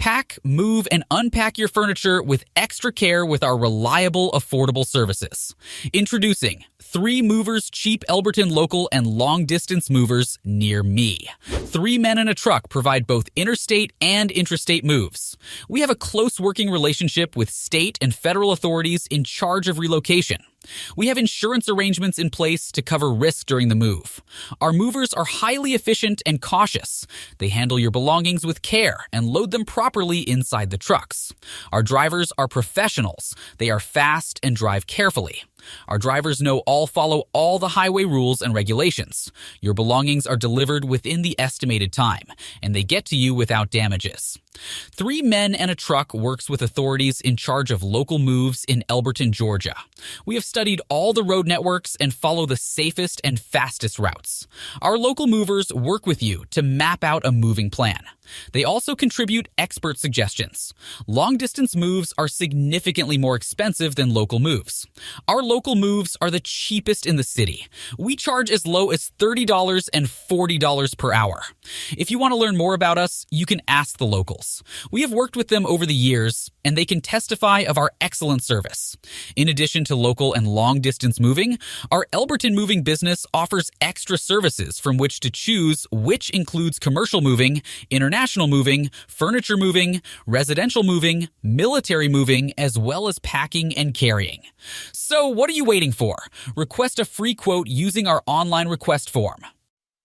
Pack, move, and unpack your furniture with extra care with our reliable, affordable services. Introducing 3 movers cheap Elberton local and long-distance movers near me. 3 men and a truck provide both interstate and intrastate moves. We have a close working relationship with state and federal authorities in charge of relocation. We have insurance arrangements in place to cover risk during the move. Our movers are highly efficient and cautious. They handle your belongings with care and load them properly inside the trucks. Our drivers are professionals. They are fast and drive carefully. Our drivers follow all the highway rules and regulations. Your belongings are delivered within the estimated time, and they get to you without damages. 3 men and a truck works with authorities in charge of local moves in Elberton, Georgia. We have studied all the road networks and follow the safest and fastest routes. Our local movers work with you to map out a moving plan. They also contribute expert suggestions. Long-distance moves are significantly more expensive than local moves. Our local moves are the cheapest in the city. We charge as low as $30 and $40 per hour. If you want to learn more about us, you can ask the locals. We have worked with them over the years, and they can testify of our excellent service. In addition to local and long-distance moving, our Elberton moving business offers extra services from which to choose, which includes commercial moving, international moving, furniture moving, residential moving, military moving, as well as packing and carrying. So what are you waiting for? Request a free quote using our online request form.